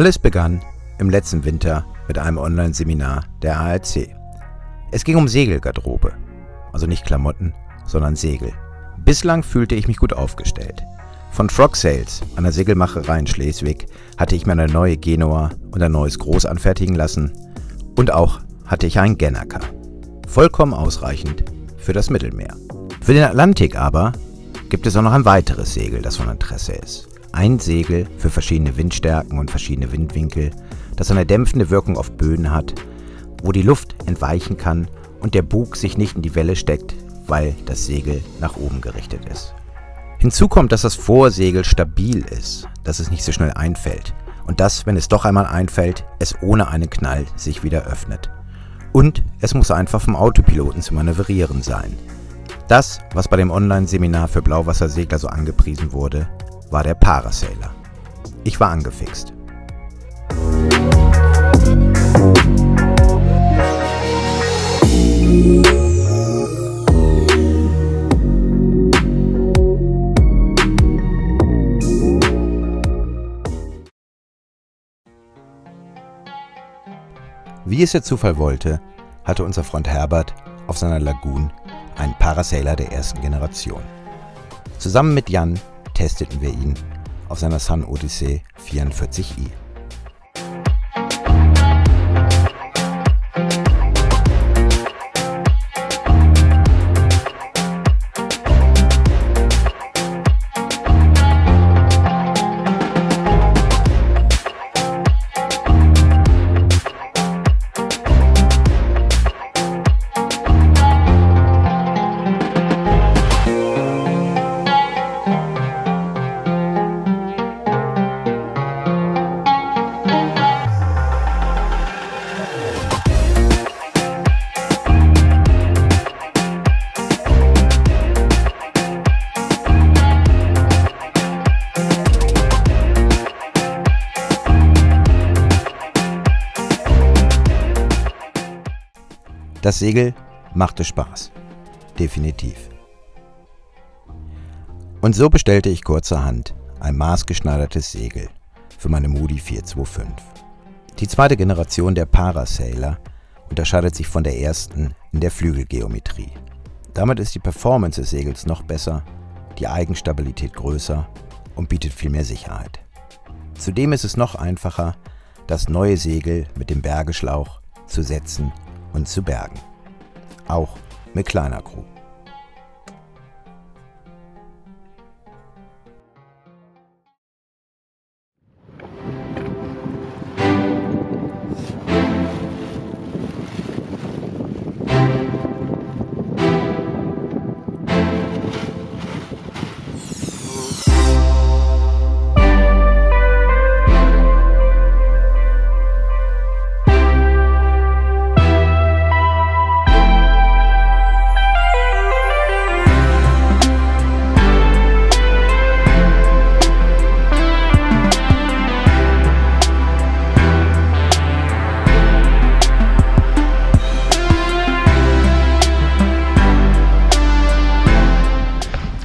Alles begann im letzten Winter mit einem Online-Seminar der ARC. Es ging um Segelgarderobe, also nicht Klamotten, sondern Segel. Bislang fühlte ich mich gut aufgestellt. Von Frog Sails, einer Segelmacherei in Schleswig, hatte ich mir eine neue Genua und ein neues Groß anfertigen lassen und auch hatte ich einen Gennaker. Vollkommen ausreichend für das Mittelmeer. Für den Atlantik aber gibt es auch noch ein weiteres Segel, das von Interesse ist. Ein Segel für verschiedene Windstärken und verschiedene Windwinkel, das eine dämpfende Wirkung auf Böen hat, wo die Luft entweichen kann und der Bug sich nicht in die Welle steckt, weil das Segel nach oben gerichtet ist. Hinzu kommt, dass das Vorsegel stabil ist, dass es nicht so schnell einfällt und dass, wenn es doch einmal einfällt, es ohne einen Knall sich wieder öffnet. Und es muss einfach vom Autopiloten zu manövrieren sein. Das, was bei dem Online-Seminar für Blauwassersegler so angepriesen wurde, war der Parasailer. Ich war angefixt. Wie es der Zufall wollte, hatte unser Freund Herbert auf seiner Lagoon einen Parasailer der ersten Generation. Zusammen mit Jan testeten wir ihn auf seiner Sun Odyssey 44i. Das Segel machte Spaß. Definitiv. Und so bestellte ich kurzerhand ein maßgeschneidertes Segel für meine Moody 425. Die zweite Generation der Parasailer unterscheidet sich von der ersten in der Flügelgeometrie. Damit ist die Performance des Segels noch besser, die Eigenstabilität größer und bietet viel mehr Sicherheit. Zudem ist es noch einfacher, das neue Segel mit dem Bergeschlauch zu setzen und zu bergen. Auch mit kleiner Crew.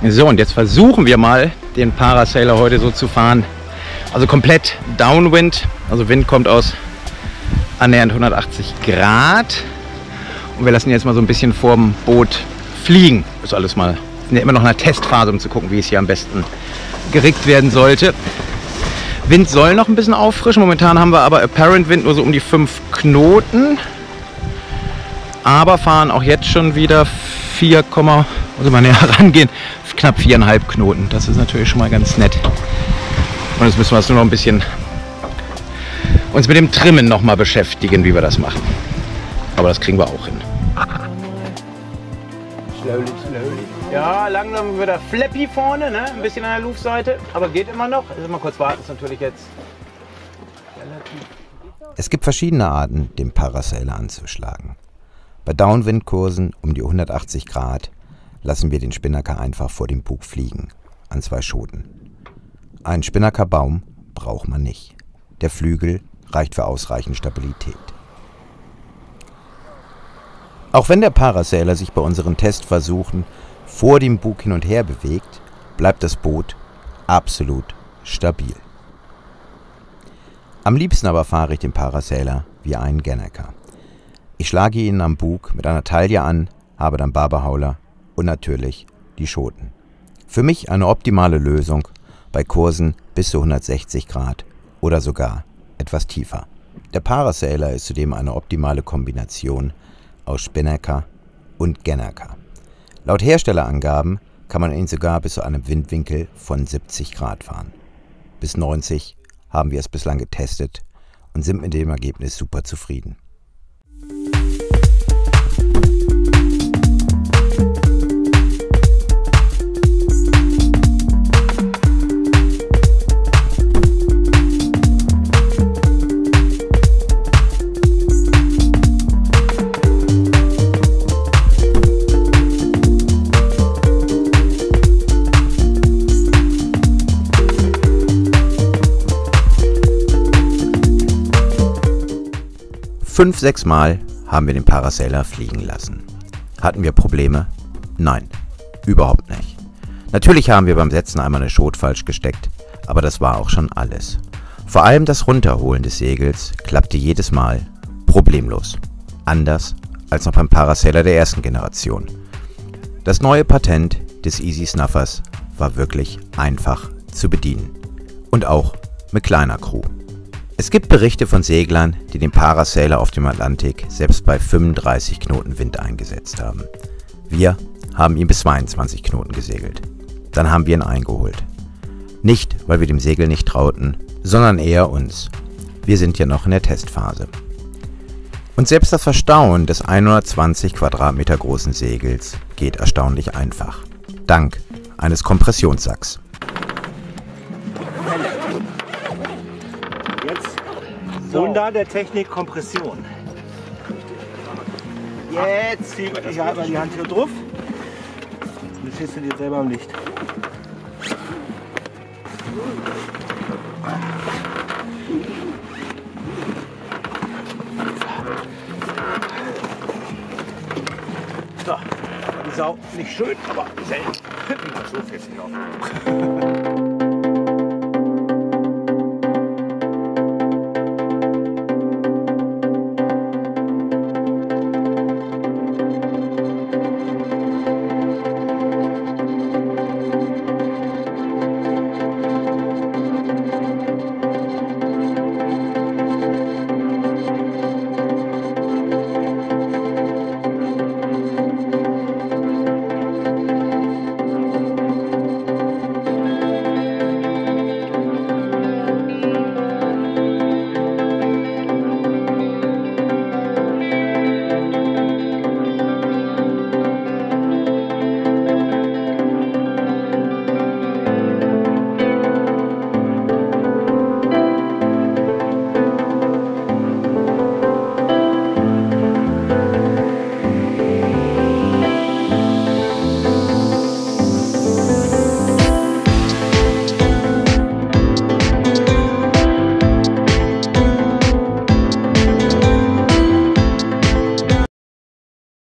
So, und jetzt versuchen wir mal, den Parasailer heute so zu fahren. Also komplett Downwind. Also Wind kommt aus annähernd 180 Grad. Und wir lassen jetzt mal so ein bisschen vorm Boot fliegen. Das ist alles mal, wir sind ja immer noch in einer Testphase, um zu gucken, wie es hier am besten geriggt werden sollte. Wind soll noch ein bisschen auffrischen. Momentan haben wir aber Apparent Wind nur so um die 5 Knoten. Aber fahren auch jetzt schon wieder 4, also mal näher rangehen, knapp 4,5 Knoten. Das ist natürlich schon mal ganz nett. Und jetzt müssen wir uns nur noch ein bisschen uns mit dem Trimmen noch mal beschäftigen, wie wir das machen. Aber das kriegen wir auch hin. Slowly, slowly. Ja, langsam wieder flappy vorne, ne? Ein bisschen an der Luftseite, aber geht immer noch. Also mal kurz warten, ist natürlich jetzt relativ. Es gibt verschiedene Arten, den Parasailer anzuschlagen. Bei Downwind-Kursen um die 180 Grad lassen wir den Spinnaker einfach vor dem Bug fliegen, an 2 Schoten. Einen Spinnakerbaum braucht man nicht. Der Flügel reicht für ausreichend Stabilität. Auch wenn der Parasailer sich bei unseren Testversuchen vor dem Bug hin und her bewegt, bleibt das Boot absolut stabil. Am liebsten aber fahre ich den Parasailer wie einen Gennaker. Ich schlage ihn am Bug mit einer Taille an, habe dann Barberhauler und natürlich die Schoten. Für mich eine optimale Lösung bei Kursen bis zu 160 Grad oder sogar etwas tiefer. Der Parasailer ist zudem eine optimale Kombination aus Spinnaker und Gennaker. Laut Herstellerangaben kann man ihn sogar bis zu einem Windwinkel von 70 Grad fahren. Bis 90 haben wir es bislang getestet und sind mit dem Ergebnis super zufrieden. Fünf, 6 Mal haben wir den Parasailer fliegen lassen. Hatten wir Probleme? Nein, überhaupt nicht. Natürlich haben wir beim Setzen einmal eine Schot falsch gesteckt, aber das war auch schon alles. Vor allem das Runterholen des Segels klappte jedes Mal problemlos. Anders als noch beim Parasailer der ersten Generation. Das neue Patent des Easy Snuffers war wirklich einfach zu bedienen. Und auch mit kleiner Crew. Es gibt Berichte von Seglern, die den Parasailer auf dem Atlantik selbst bei 35 Knoten Wind eingesetzt haben. Wir haben ihn bis 22 Knoten gesegelt. Dann haben wir ihn eingeholt. Nicht, weil wir dem Segel nicht trauten, sondern eher uns. Wir sind ja noch in der Testphase. Und selbst das Verstauen des 120 Quadratmeter großen Segels geht erstaunlich einfach. Dank eines Kompressionssacks. Wunder der Technik Kompression. Jetzt ich halte mal die Hand hier drauf. Und du stehst dir selber im Licht. So, die Sau nicht schön, aber selten. So fest hinauf.